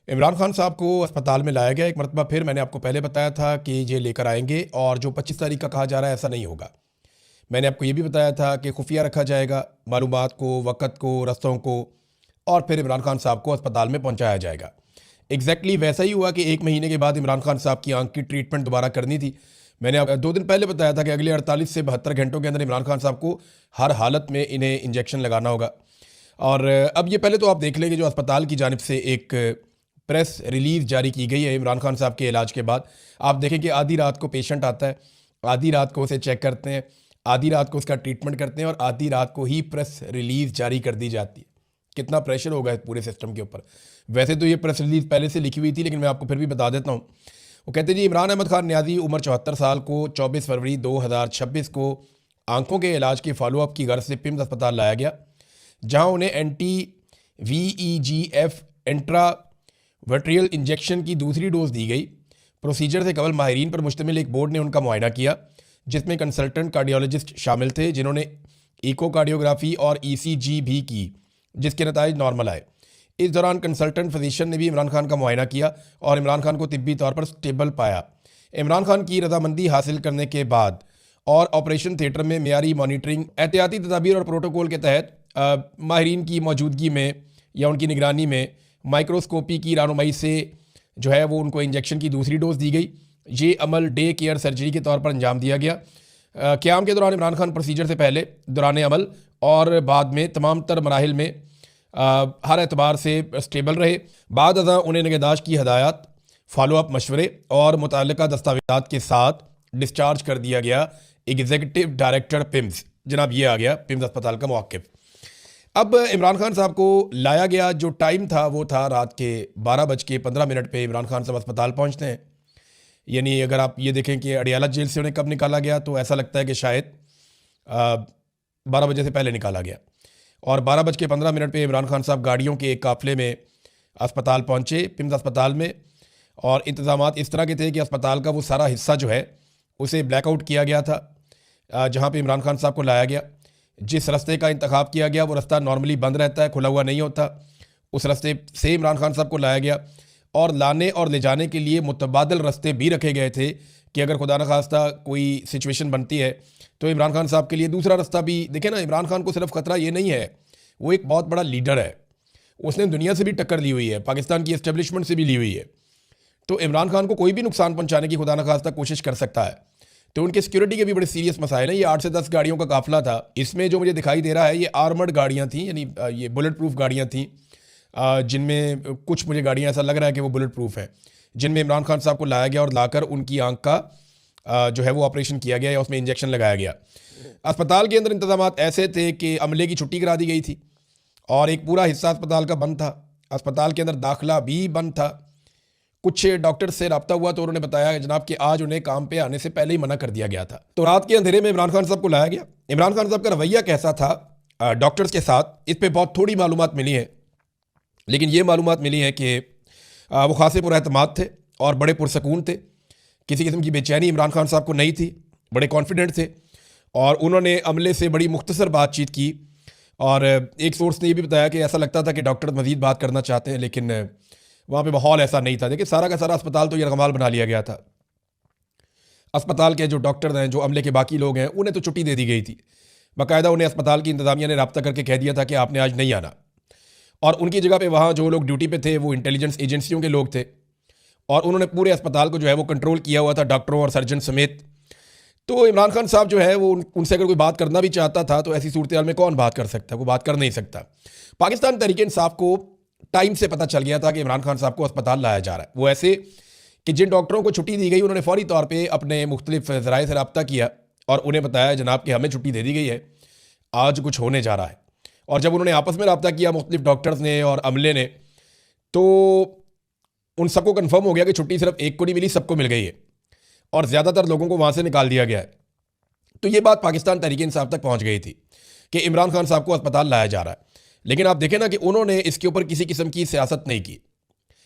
इमरान खान साहब को अस्पताल में लाया गया। एक मरतबा फिर मैंने आपको पहले बताया था कि ये लेकर आएंगे और जो 25 तारीख का कहा जा रहा है ऐसा नहीं होगा। मैंने आपको ये भी बताया था कि खुफिया रखा जाएगा मालूमात को, वक़्त को, रस्तों को, और फिर इमरान खान साहब को अस्पताल में पहुंचाया जाएगा। एग्जैक्टली वैसा ही हुआ कि 1 महीने के बाद इमरान खान साहब की आंख की ट्रीटमेंट दोबारा करनी थी। मैंने आप 2 दिन पहले बताया था कि अगले 48 से 72 घंटों के अंदर इमरान खान साहब को हर हालत में इन्हें इंजेक्शन लगाना होगा। और अब ये पहले तो आप देख लें कि जो अस्पताल की जानिब से एक प्रेस रिलीज़ जारी की गई है इमरान खान साहब के इलाज के बाद। आप देखें कि आधी रात को पेशेंट आता है, आधी रात को उसे चेक करते हैं, आधी रात को उसका ट्रीटमेंट करते हैं और आधी रात को ही प्रेस रिलीज़ जारी कर दी जाती है। कितना प्रेशर होगा इस पूरे सिस्टम के ऊपर। वैसे तो ये प्रेस रिलीज़ पहले से लिखी हुई थी, लेकिन मैं आपको फिर भी बता देता हूँ। वो कहते हैं जी, इमरान अहमद खान न्याजी उम्र 74 साल को 24 फरवरी 2026 को आंखों के इलाज के फॉलोअप की गर्ज से पिम्स अस्पताल लाया गया, जहाँ उन्हें VEGF इंट्रा वर्ट्रियल इंजेक्शन की दूसरी डोज दी गई। प्रोसीजर से कबल माहिरीन पर मुश्तमिल एक बोर्ड ने उनका मुआयना किया, जिसमें कंसल्टेंट कार्डियोलॉजिस्ट शामिल थे, जिन्होंने इकोकार्डियोग्राफी और ECG भी की, जिसके नताइज नॉर्मल आए। इस दौरान कंसल्टेंट फिजिशियन ने भी इमरान खान का मुआयना किया और इमरान खान को तिब्बी तौर पर स्टेबल पाया। इमरान खान की रजामंदी हासिल करने के बाद और ऑपरेशन थिएटर में मेयारी मॉनिटरिंग, एहतियाती तदाबीर और प्रोटोकॉल के तहत माहिरीन की मौजूदगी में या उनकी निगरानी में माइक्रोस्कोपी की रहनुमाई से जो है वो उनको इंजेक्शन की दूसरी डोज दी गई। ये अमल डे केयर सर्जरी के तौर पर अंजाम दिया गया। क़याम के दौरान इमरान खान प्रोसीजर से पहले, दौरान अमल और बाद में तमाम तर मराहिल में हर एतबार से स्टेबल रहे। बाद अज़ां उन्हें निगहदाश्त की हदायत, फॉलोअप मशवरे और मुतल्लिका दस्तावेज़ात के साथ डिस्चार्ज कर दिया गया। एग्जीक्यूटिव डायरेक्टर पिम्स, जनाब ये आ गया पिम्स अस्पताल का मौक़िफ़। अब इमरान खान साहब को लाया गया, जो टाइम था वो था रात के 12:15 पे इमरान खान साहब अस्पताल पहुंचते हैं। यानी अगर आप ये देखें कि अडियाला जेल से उन्हें कब निकाला गया, तो ऐसा लगता है कि शायद 12 बजे से पहले निकाला गया। और 12:15 पे इमरान खान साहब गाड़ियों के एक काफ़िले में अस्पताल पहुँचे, पिम्स अस्पताल में। और इंतज़ामात इस तरह के थे कि अस्पताल का वो सारा हिस्सा जो है उसे ब्लैकआउट किया गया था, जहाँ पे इमरान खान साहब को लाया गया। जिस रास्ते का इंतखाब किया गया वो रास्ता नॉर्मली बंद रहता है, खुला हुआ नहीं होता। उस रास्ते से इमरान खान साहब को लाया गया और लाने और ले जाने के लिए मुतबादल रास्ते भी रखे गए थे कि अगर खुदा न खास्ता कोई सिचुएशन बनती है तो इमरान खान साहब के लिए दूसरा रास्ता भी। देखें ना, इमरान खान को सिर्फ ख़तरा ये नहीं है, वो एक बहुत बड़ा लीडर है। उसने दुनिया से भी टक्कर ली हुई है, पाकिस्तान की इस्टेब्लिशमेंट से भी ली हुई है। तो इमरान खान को कोई भी नुकसान पहुँचाने की खुदा न खास्ता कोशिश कर सकता है। तो उनके सिक्योरिटी के भी बड़े सीरियस मसाइल हैं। ये 8 से 10 गाड़ियों का काफिला था। इसमें जो मुझे दिखाई दे रहा है ये आर्मर्ड गाड़ियाँ थीं, यानी ये बुलेट प्रूफ गाड़ियाँ थीं, जिनमें कुछ मुझे गाड़ियाँ ऐसा लग रहा है कि वो बुलेट प्रूफ है, जिनमें इमरान खान साहब को लाया गया और लाकर उनकी आंख का जो है वो ऑपरेशन किया गया या उसमें इंजेक्शन लगाया गया। अस्पताल के अंदर इंतजामात ऐसे थे कि अमले की छुट्टी करा दी गई थी और एक पूरा हिस्सा अस्पताल का बंद था। अस्पताल के अंदर दाखिला भी बंद था। कुछ डॉक्टर से रब्ता हुआ तो उन्होंने बताया जनाब कि आज उन्हें काम पे आने से पहले ही मना कर दिया गया था। तो रात के अंधेरे में इमरान खान साहब को लाया गया। इमरान खान साहब का रवैया कैसा था डॉक्टर्स के साथ, इस पे बहुत थोड़ी मालूमात मिली है, लेकिन ये मालूमात मिली है कि वो खासे पुरएतमाद थे और बड़े पुरसकून थे। किसी किस्म की बेचैनी इमरान खान साहब को नहीं थी, बड़े कॉन्फिडेंट थे और उन्होंने अमले से बड़ी मुख्तसर बातचीत की। और एक सोर्स ने ये भी बताया कि ऐसा लगता था कि डॉक्टर मज़ीद बात करना चाहते हैं, लेकिन वहाँ पे माहौल ऐसा नहीं था। देखिए, सारा का सारा अस्पताल तो यरगमाल बना लिया गया था। अस्पताल के जो डॉक्टर हैं, जो अमले के बाकी लोग हैं, उन्हें तो छुट्टी दे दी गई थी। बाकायदा उन्हें अस्पताल की इंतजामिया ने रब्ता करके कह दिया था कि आपने आज नहीं आना। और उनकी जगह पे वहाँ जो लोग ड्यूटी पे थे वो इंटेलिजेंस एजेंसियों के लोग थे और उन्होंने पूरे अस्पताल को जो है वो कंट्रोल किया हुआ था, डॉक्टरों और सर्जन समेत। तो इमरान खान साहब जो है वो उनसे अगर कोई बात करना भी चाहता था तो ऐसी सूरत में कौन बात कर सकता है, वो बात कर नहीं सकता। पाकिस्तान तहरीक इंसाफ को टाइम से पता चल गया था कि इमरान खान साहब को अस्पताल लाया जा रहा है। वो ऐसे कि जिन डॉक्टरों को छुट्टी दी गई उन्होंने फौरी तौर पे अपने मुख्तलिफ ज़राए से रब्ता किया और उन्हें बताया जनाब कि हमें छुट्टी दे दी गई है, आज कुछ होने जा रहा है। और जब उन्होंने आपस में रब्ता किया मुख्तलिफ डॉक्टर्स ने और अमले ने, तो उन सबको कन्फर्म हो गया कि छुट्टी सिर्फ एक को नहीं मिली, सबको मिल गई है और ज़्यादातर लोगों को वहाँ से निकाल दिया गया है। तो ये बात पाकिस्तान तहरीक इंसाफ तक पहुँच गई थी कि इमरान खान साहब को अस्पताल लाया जा रहा है। लेकिन आप देखें ना कि उन्होंने इसके ऊपर किसी किस्म की सियासत नहीं की।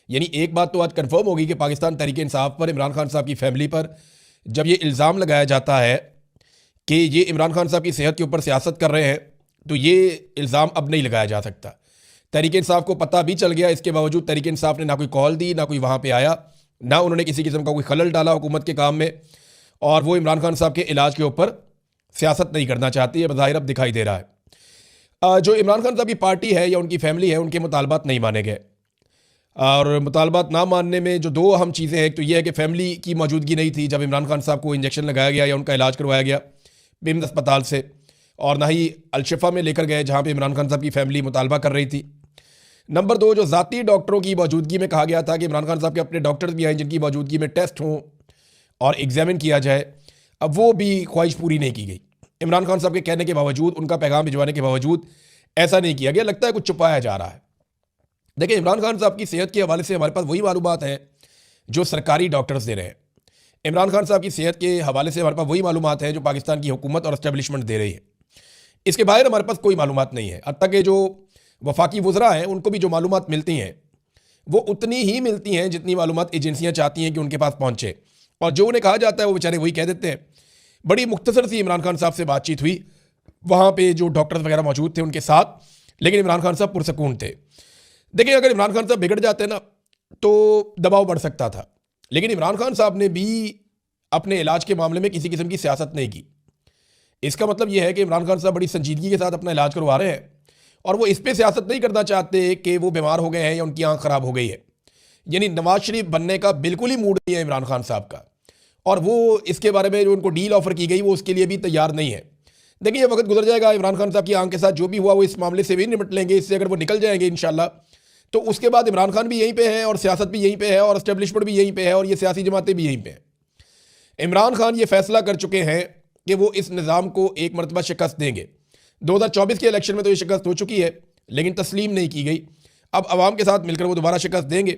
यानी एक बात तो आज कंफर्म होगी कि पाकिस्तान तहरीक इंसाफ पर, इमरान खान साहब की फैमिली पर जब ये इल्ज़ाम लगाया जाता है कि ये इमरान खान साहब की सेहत के ऊपर सियासत कर रहे हैं, तो ये इल्ज़ाम अब नहीं लगाया जा सकता। तहरीक इंसाफ को पता भी चल गया, इसके बावजूद तहरीक इंसाफ ने ना कोई कॉल दी, ना कोई वहाँ पे आया, ना उन्होंने किसी किस्म का कोई खलल डाला हुकूमत के काम में, और वो इमरान खान साहब के इलाज के ऊपर सियासत नहीं करना चाहती है, बज़ाहिर अब दिखाई दे रहा है। जो इमरान खान साहब की पार्टी है या उनकी फैमिली है, उनके मुतालबात नहीं माने गए, और मुतालबात ना मानने में जो दो अहम चीज़ें हैं, एक तो ये है कि फैमिली की मौजूदगी नहीं थी जब इमरान खान साहब को इंजेक्शन लगाया गया या उनका इलाज करवाया गया बिम्स अस्पताल से, और ना ही अलशिफा में लेकर गए जहाँ पे इमरान खान साहब की फैमिली मुतालबा कर रही थी। नंबर दो, जो ज़ाती डॉक्टरों की मौजूदगी में कहा गया था कि इमरान खान साहब के अपने डॉक्टर्स भी आए जिनकी मौजूदगी में टेस्ट हों और एग्जामिन किया जाए, अब वो भी ख्वाहिश पूरी नहीं की गई। इमरान खान साहब के कहने के बावजूद, उनका पैगाम भिजवाने के बावजूद ऐसा नहीं किया गया। लगता है कुछ छुपाया जा रहा है। देखिए, इमरान खान साहब की सेहत के हवाले से हमारे पास वही मालूमात हैं जो सरकारी डॉक्टर्स दे रहे हैं। इमरान खान साहब की सेहत के हवाले से हमारे पास वही मालूमात हैं जो पाकिस्तान की हुकूमत और एस्टेब्लिशमेंट दे रही है। इसके बाहर हमारे पास कोई मालूमात नहीं है। हत्ता कि जो वफाकी वज़रा हैं उनको भी जो मालूमात मिलती हैं वो उतनी ही मिलती हैं जितनी मालूमात एजेंसियाँ चाहती हैं कि उनके पास पहुँचे, और जो उन्हें कहा जाता है वो बेचारे वही कह देते हैं। बड़ी मुख्तसर सी इमरान खान साहब से बातचीत हुई, वहाँ पे जो डॉक्टर्स वगैरह मौजूद थे उनके साथ, लेकिन इमरान खान साहब पुरसकून थे। देखिए, अगर इमरान खान साहब बिगड़ जाते ना तो दबाव बढ़ सकता था, लेकिन इमरान खान साहब ने भी अपने इलाज के मामले में किसी किस्म की सियासत नहीं की। इसका मतलब यह है कि इमरान खान साहब बड़ी संजीदगी के साथ अपना इलाज करवा रहे हैं, और वो इस पर सियासत नहीं करना चाहते कि वो बीमार हो गए हैं या उनकी आंख ख़राब हो गई है। यानी नवाज शरीफ बनने का बिल्कुल ही मूड नहीं है इमरान खान साहब का, और वो इसके बारे में जो उनको डील ऑफर की गई वो उसके लिए भी तैयार नहीं है। देखिए, ये वक्त गुजर जाएगा, इमरान खान साहब की आंख के साथ जो भी हुआ वो इस मामले से भी निपट लेंगे। इससे अगर वो निकल जाएंगे इंशाल्लाह, तो उसके बाद इमरान खान भी यहीं पे है और सियासत भी यहीं पे है और एस्टेब्लिशमेंट भी यहीं पे है और ये सियासी जमातें भी यहीं पे हैं। इमरान खान ये फैसला कर चुके हैं कि वो इस निज़ाम को एक मरतबा शिकस्त देंगे। 2024 के इलेक्शन में तो ये शिकस्त हो चुकी है, लेकिन तस्लीम नहीं की गई। अब अवाम के साथ मिलकर वो दोबारा शिकस्त देंगे।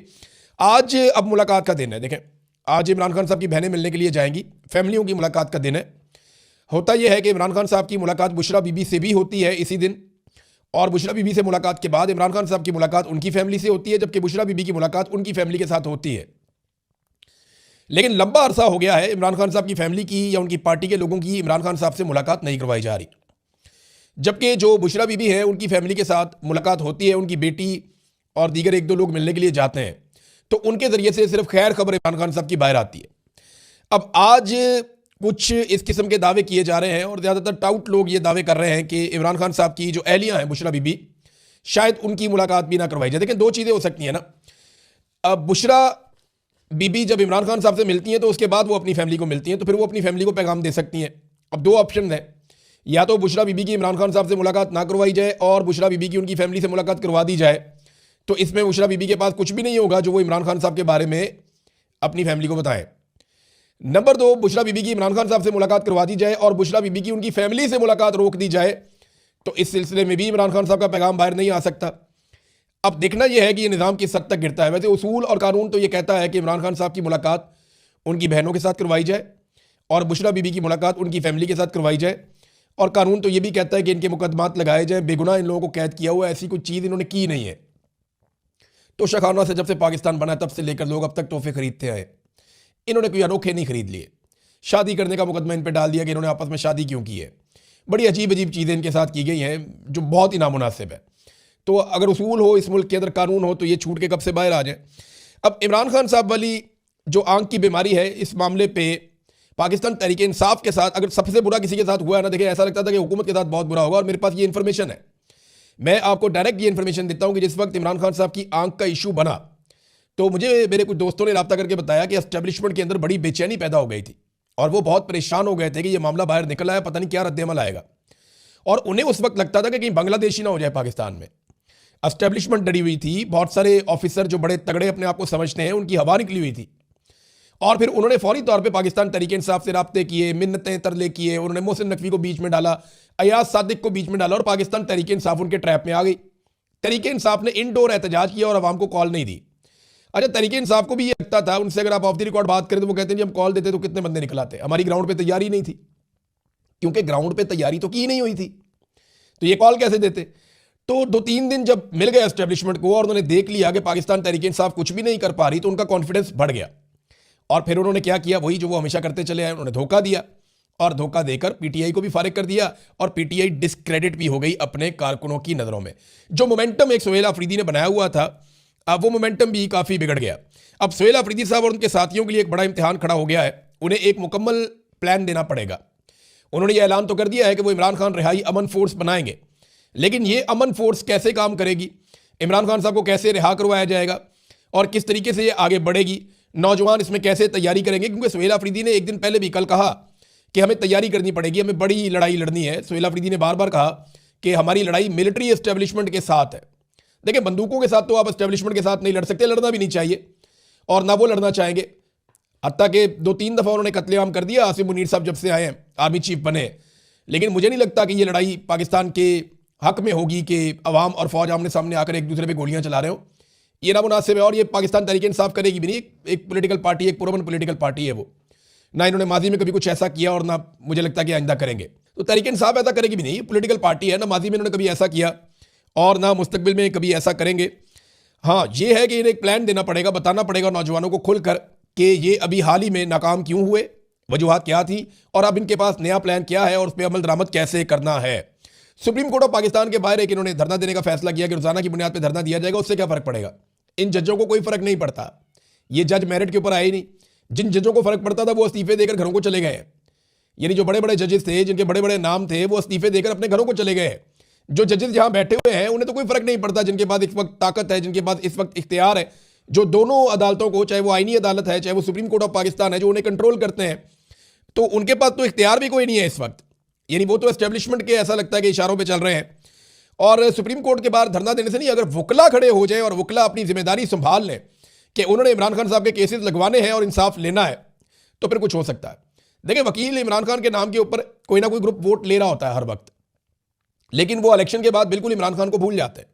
आज अब मुलाकात का दिन है। देखें, आज इमरान खान साहब की बहनें मिलने के लिए जाएंगी, फैमिलियों की मुलाकात का दिन है। होता यह है कि इमरान खान साहब की मुलाकात बुशरा बीबी से भी होती है इसी दिन, और बुशरा बीबी से मुलाकात के बाद इमरान खान साहब की मुलाकात उनकी फैमिली से होती है, जबकि बुशरा बीबी की मुलाकात उनकी फैमिली के साथ होती है। लेकिन लंबा अरसा हो गया है इमरान खान साहब की फैमिली की या उनकी पार्टी के लोगों की इमरान खान साहब से मुलाकात नहीं करवाई जा रही, जबकि जो बुशरा बीबी है उनकी फैमिली के साथ मुलाकात होती है। उनकी बेटी और दीगर एक दो लोग मिलने के लिए जाते हैं, तो उनके ज़रिए से सिर्फ खैर खबर इमरान खान साहब की बाहर आती है। अब आज कुछ इस किस्म के दावे किए जा रहे हैं, और ज़्यादातर टाउट लोग ये दावे कर रहे हैं कि इमरान खान साहब की जो अहलिया हैं बुशरा बीबी, शायद उनकी मुलाकात भी ना करवाई जाए। देखिए, दो चीज़ें हो सकती हैं ना। अब बुशरा बीबी जब इमरान खान साहब से मिलती हैं तो उसके बाद वो अपनी फैमिली को मिलती हैं, तो फिर वो अपनी फैमिली को पैगाम दे सकती हैं। अब दो ऑप्शन हैं, या तो बुशरा बीबी की इमरान खान साहब से मुलाकात ना करवाई जाए और बुशरा बीबी की उनकी फैमिली से मुलाकात करवा दी जाए, तो इसमें बुशरा बीबी के पास कुछ भी नहीं होगा जो वो इमरान खान साहब के बारे में अपनी फैमिली को बताएं। नंबर दो, बुशरा बीबी की इमरान खान साहब से मुलाकात करवा दी जाए और बुशरा बीबी की उनकी फैमिली से मुलाकात रोक दी जाए, तो इस सिलसिले में भी इमरान खान साहब का पैगाम बाहर नहीं आ सकता। अब देखना यह है कि ये निज़ाम किस हद तक गिरता है। वैसे उसूल और कानून तो ये कहता है कि इमरान खान साहब की मुलाकात उनकी बहनों के साथ करवाई जाए और बुशरा बीबी की मुलाकात उनकी फैमिली के साथ करवाई जाए, और कानून तो ये भी कहता है कि इनके मुकदमात लगाए जाए। बेगुनाह इन लोगों को कैद किया हुआ, ऐसी कोई चीज़ इन्होंने की नहीं है। तो शखाना से जब से पाकिस्तान बना तब से लेकर लोग अब तक तोहफे खरीदते आए, इन्होंने कोई अनोखे नहीं खरीद लिए। शादी करने का मुकदमा इन पर डाल दिया कि इन्होंने आपस में शादी क्यों की है। बड़ी अजीब अजीब चीज़ें इनके साथ की गई हैं जो बहुत ही नामुनासिब है। तो अगर उसूल हो इस मुल्क के अंदर, कानून हो, तो ये छूट के कब से बाहर आ जाए। अब इमरान खान साहब वाली जो आंख की बीमारी है, इस मामले पे पाकिस्तान तहरीक इंसाफ के साथ अगर सबसे बुरा किसी के साथ हुआ है ना, देखिए ऐसा लगता था कि हुकूमत के साथ बहुत बुरा होगा, और मेरे पास ये इन्फॉर्मेशन है। मैं आपको डायरेक्ट ये इन्फॉर्मेशन देता हूँ कि जिस वक्त इमरान खान साहब की आंख का इशू बना, तो मुझे मेरे कुछ दोस्तों ने रब्ता करके बताया कि एस्टेब्लिशमेंट के अंदर बड़ी बेचैनी पैदा हो गई थी, और वो बहुत परेशान हो गए थे कि ये मामला बाहर निकल आया, पता नहीं क्या रद्द-ए-अमल आएगा। और उन्हें उस वक्त लगता था कि कहीं बांग्लादेशी ना हो जाए पाकिस्तान में। एस्टेब्लिशमेंट डरी हुई थी, बहुत सारे ऑफिसर जो बड़े तगड़े अपने आप को समझते हैं उनकी हवा निकली हुई थी, और फिर उन्होंने फौरी तौर पे पाकिस्तान तहरीक इंसाफ से राब्ते किए, मिन्नतें तरले किए, उन्होंने मोहसिन नकवी को बीच में डाला, अयाज सादिक को बीच में डाला, और पाकिस्तान तहरीक इंसाफ उनके ट्रैप में आ गई। तहरीक इंसाफ ने इनडोर एहतजाज किया और आवाम को कॉल नहीं दी। अच्छा, तहरीक इंसाफ को भी ये लगता था, उनसे अगर आप ऑफ द रिकॉर्ड बात करें तो वो कहते हैं जी हम कॉल देते तो कितने बंदे निकलाते, हमारी ग्राउंड पे तैयारी नहीं थी, क्योंकि ग्राउंड पे तैयारी तो की नहीं हुई थी, तो ये कॉल कैसे देते। तो 2-3 दिन जब मिल गए एस्टेब्लिशमेंट को और उन्होंने देख लिया कि पाकिस्तान तहरीक इंसाफ कुछ भी नहीं कर पा रही, तो उनका कॉन्फिडेंस बढ़ गया, और फिर उन्होंने क्या किया, वही जो वो हमेशा करते चले आए, उन्होंने धोखा दिया। और धोखा देकर पीटीआई को भी फारिग कर दिया और पीटीआई डिस्क्रेडिट भी हो गई अपने कारकुनों की नज़रों में। जो मोमेंटम एक सुहेल अफरीदी ने बनाया हुआ था, अब वो मोमेंटम भी काफ़ी बिगड़ गया। अब सुहेल अफरीदी साहब और उनके साथियों के लिए एक बड़ा इम्तिहान खड़ा हो गया है। उन्हें एक मुकम्मल प्लान देना पड़ेगा। उन्होंने ये ऐलान तो कर दिया है कि वो इमरान खान रिहाई अमन फोर्स बनाएंगे, लेकिन ये अमन फोर्स कैसे काम करेगी, इमरान खान साहब को कैसे रिहा करवाया जाएगा और किस तरीके से ये आगे बढ़ेगी, नौजवान इसमें कैसे तैयारी करेंगे। क्योंकि सुहेल अफरीदी ने एक दिन पहले भी कल कहा कि हमें तैयारी करनी पड़ेगी, हमें बड़ी लड़ाई लड़नी है। सुहेल अफरीदी ने बार बार कहा कि हमारी लड़ाई मिलिट्री एस्टेब्लिशमेंट के साथ है। देखिए, बंदूकों के साथ तो आप एस्टेब्लिशमेंट के साथ नहीं लड़ सकते, लड़ना भी नहीं चाहिए और ना वो लड़ना चाहेंगे। हत्ता के 2-3 दफ़ा उन्होंने कत्लेआम कर दिया आसिम मुनीर साहब जब से आए हैं, आर्मी चीफ बने। लेकिन मुझे नहीं लगता कि ये लड़ाई पाकिस्तान के हक में होगी कि अवाम और फौज आमने सामने आकर एक दूसरे पे गोलियां चला रहे हो। ये नामुनासिब है और ये पाकिस्तान तहरीक इंसाफ करेगी भी नहीं। एक पॉलिटिकल पार्टी, एक पुरअमन पॉलिटिकल पार्टी है वो, ना इन्होंने माजी में कभी कुछ ऐसा किया और ना मुझे लगता कि आइंदा करेंगे। तो तहरीक इंसाफ ऐसा करेगी भी नहीं, पॉलिटिकल पार्टी है, ना माजी में इन्होंने कभी ऐसा किया और ना मुस्तकबिल में कभी ऐसा करेंगे। हाँ, ये है कि इन्हें एक प्लान देना पड़ेगा, बताना पड़ेगा नौजवानों को खुलकर कि ये अभी हाल ही में नाकाम क्यों हुए, वजूहात क्या थी और अब इनके पास नया प्लान क्या है और उस पर अमल दरामद कैसे करना है। सुप्रीम कोर्ट ऑफ पाकिस्तान के बाहर एक इन्होंने धरना देने का फैसला किया कि रोजाना की बुनियाद पर धरना दिया जाएगा। उससे क्या फर्क पड़ेगा? इन जजों को कोई फर्क नहीं पड़ता। ये जज मेरिट के ऊपर आए ही नहीं। जिन जजों को फर्क पड़ता था वो इस्तीफे देकर घरों को चले गए हैं। यानी जो बड़े बड़े जजेस थे, जिनके बड़े बड़े नाम थे, वो इस्तीफे देकर अपने घरों को चले गए हैं। जो जजेस जहां बैठे हुए हैं उन्हें तो कोई फर्क नहीं पड़ता, जिनके पास इस वक्त ताकत है, जिनके पास इस वक्त इख्तियार है, जो दोनों अदालतों को, चाहे वो आईनी अदालत है चाहे वो सुप्रीम कोर्ट ऑफ पाकिस्तान है, जो उन्हें कंट्रोल करते हैं, तो उनके पास तो इख्तियार भी कोई नहीं है इस वक्त। यानी वो तो एस्टेब्लिशमेंट के ऐसा लगता है कि इशारों पर चल रहे हैं। और सुप्रीम कोर्ट के बाहर धरना देने से नहीं, अगर वकला खड़े हो जाए और वकला अपनी जिम्मेदारी संभाल लें कि उन्होंने इमरान खान साहब के केसेस लगवाने हैं और इंसाफ लेना है, तो फिर कुछ हो सकता है। देखिए, वकील इमरान खान के नाम के ऊपर कोई ना कोई ग्रुप वोट ले रहा होता है हर वक्त, लेकिन वो इलेक्शन के बाद बिल्कुल इमरान खान को भूल जाते हैं।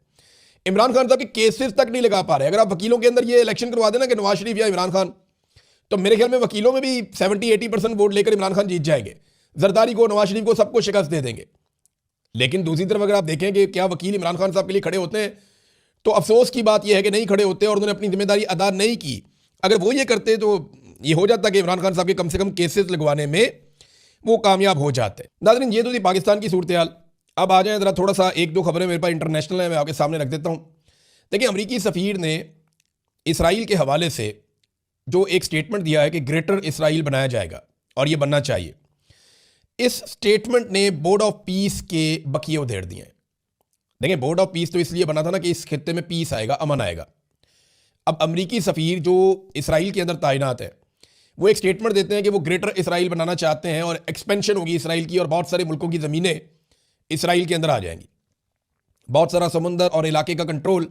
इमरान खान साहब के केसेस तक नहीं लगा पा रहे। अगर आप वकीलों के अंदर ये इलेक्शन करवा देना कि नवाज शरीफ या इमरान खान, तो मेरे ख्याल में वकीलों में भी 70-80% वोट लेकर इमरान खान जीत जाएंगे। जरदारी को, नवाज शरीफ को, सबको शिकस्त दे देंगे। लेकिन दूसरी तरफ अगर आप देखें कि क्या वकील इमरान खान साहब के लिए खड़े होते हैं, तो अफसोस की बात यह है कि नहीं खड़े होते और उन्होंने अपनी जिम्मेदारी अदा नहीं की। अगर वो ये करते तो ये हो जाता कि इमरान खान साहब के कम से कम केसेस लगवाने में वो कामयाब हो जाते। नाज़रीन, ये तो थी पाकिस्तान की सूरत हाल। अब आ जाए ज़रा थोड़ा सा, 1-2 खबरें मेरे पास इंटरनेशनल है, मैं आपके सामने रख देता हूँ। देखिए, अमरीकी सफ़ीर ने इसराइल के हवाले से जो एक स्टेटमेंट दिया है कि ग्रेटर इसराइल बनाया जाएगा और ये बनना चाहिए, इस स्टेटमेंट ने बोर्ड ऑफ पीस के बकिए उधेड़ दिए हैं। देखिए, बोर्ड ऑफ पीस तो इसलिए बना था ना कि इस खित्ते में पीस आएगा, अमन आएगा। अब अमरीकी सफ़ीर जो इसराइल के अंदर तैनात है, वो एक स्टेटमेंट देते हैं कि वो ग्रेटर इसराइल बनाना चाहते हैं और एक्सपेंशन होगी इसराइल की और बहुत सारे मुल्कों की ज़मीनें इसराइल के अंदर आ जाएंगी। बहुत सारा समुंदर और इलाके का कंट्रोल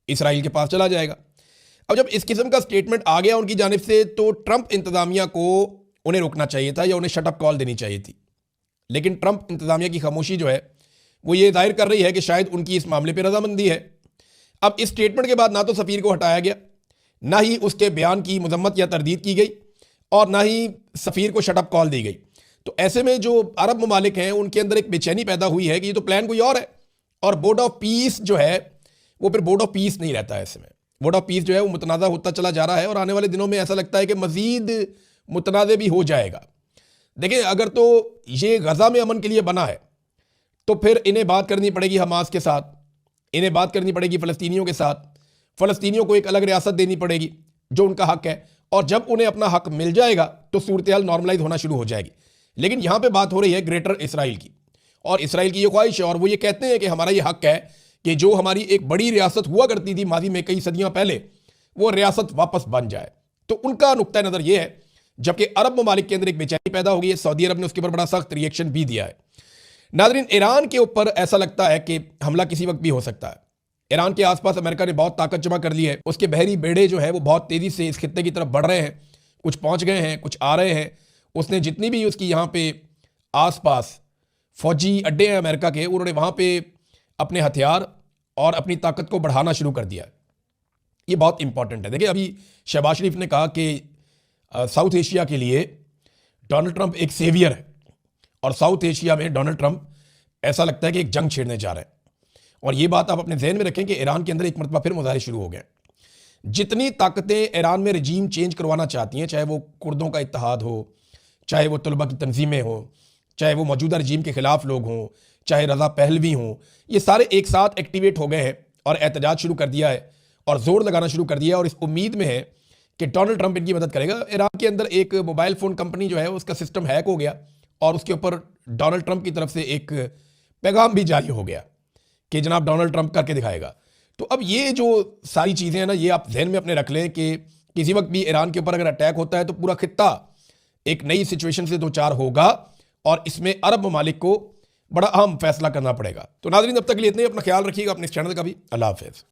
इसराइल के पास चला जाएगा। अब जब इस किस्म का स्टेटमेंट आ गया उनकी जानिब से, तो ट्रंप इंतज़ामिया को उन्हें रोकना चाहिए था या उन्हें शटअप कॉल देनी चाहिए थी। लेकिन ट्रंप इंतज़ामिया की खामोशी जो है वो ये जाहिर कर रही है कि शायद उनकी इस मामले पर रजामंदी है। अब इस स्टेटमेंट के बाद ना तो सफ़ीर को हटाया गया, ना ही उसके बयान की मजम्मत या तरदीद की गई और ना ही सफ़ीर को शटअप कॉल दी गई। तो ऐसे में जो अरब ममालिक हैं उनके अंदर एक बेचैनी पैदा हुई है कि ये तो प्लान कोई और है और बोर्ड ऑफ पीस जो है वो फिर बोर्ड ऑफ पीस नहीं रहता है। ऐसे में बोर्ड ऑफ पीस जो है वो मुतनाज़ा होता चला जा रहा है और आने वाले दिनों में ऐसा लगता है कि मज़ीद मुतनाज़े भी हो जाएगा। देखिए, अगर तो ये गज़ा में अमन के लिए बना है तो फिर इन्हें बात करनी पड़ेगी हमास के साथ, इन्हें बात करनी पड़ेगी फ़लस्तीनियों के साथ, फ़लस्तीनियों को एक अलग रियासत देनी पड़ेगी जो उनका हक है, और जब उन्हें अपना हक मिल जाएगा तो सूरत हाल नॉर्मलाइज होना शुरू हो जाएगी। लेकिन यहाँ पे बात हो रही है ग्रेटर इसराइल की, और इसराइल की ये ख्वाहिश है और वो ये कहते हैं कि हमारा ये हक है कि जो हमारी एक बड़ी रियासत हुआ करती थी माजी में कई सदियाँ पहले, वो रियासत वापस बन जाए। तो उनका नुक्ता नज़र ये है, जबकि अरब ममालिक के अंदर एक बेचैनी पैदा हो गई है। सऊदी अरब ने उसके ऊपर बड़ा सख्त रिएक्शन भी दिया है। नाज़रीन, ईरान के ऊपर ऐसा लगता है कि हमला किसी वक्त भी हो सकता है। ईरान के आसपास अमेरिका ने बहुत ताकत जमा कर ली है। उसके बहरी बेड़े जो है वो बहुत तेज़ी से इस खित्ते की तरफ बढ़ रहे हैं, कुछ पहुंच गए हैं, कुछ आ रहे हैं। उसने जितनी भी उसकी यहाँ पे आसपास फौजी अड्डे हैं अमेरिका के, उन्होंने वहाँ पे अपने हथियार और अपनी ताकत को बढ़ाना शुरू कर दिया है। ये बहुत इंपॉर्टेंट है। देखिए, अभी शहबाज शरीफ ने कहा कि साउथ एशिया के लिए डोनाल्ड ट्रंप एक सेवियर है और साउथ एशिया में डोनाल्ड ट्रंप ऐसा लगता है कि एक जंग छेड़ने जा रहे हैं। और ये बात आप अपने जहन में रखें कि ईरान के अंदर एक मरतबा फिर मुजाहरे शुरू हो गए। जितनी ताकतें ईरान में रजीम चेंज करवाना चाहती हैं, चाहे वो कुर्दों का इत्तेहाद हो, चाहे वो तलबा की तंजीमें हों, चाहे वो मौजूदा रजीम के ख़िलाफ़ लोग हों, चाहे रज़ा पहलवी हों, ये सारे एक साथ एक्टिवेट हो गए हैं और एहतजाज शुरू कर दिया है और ज़ोर लगाना शुरू कर दिया है और इस उम्मीद में है कि डोनाल्ड ट्रंप इनकी मदद करेगा। ईरान के अंदर एक मोबाइल फ़ोन कंपनी जो है उसका सिस्टम हैक हो गया और उसके ऊपर डोनाल्ड ट्रंप की तरफ से एक पैगाम भी जारी हो गया कि जनाब डोनाल्ड ट्रंप करके दिखाएगा। तो अब ये जो सारी चीज़ें हैं ना, ये आप जहन में अपने रख लें कि किसी वक्त भी ईरान के ऊपर अगर अटैक होता है तो पूरा खित्ता एक नई सिचुएशन से दो चार होगा और इसमें अरब ममालिक को बड़ा अहम फैसला करना पड़ेगा। तो नाज़रीन, अब तक के लिए इतने ही। अपना ख्याल रखिएगा, अपने इस चैनल का भी। अल्लाह हाफ़िज़।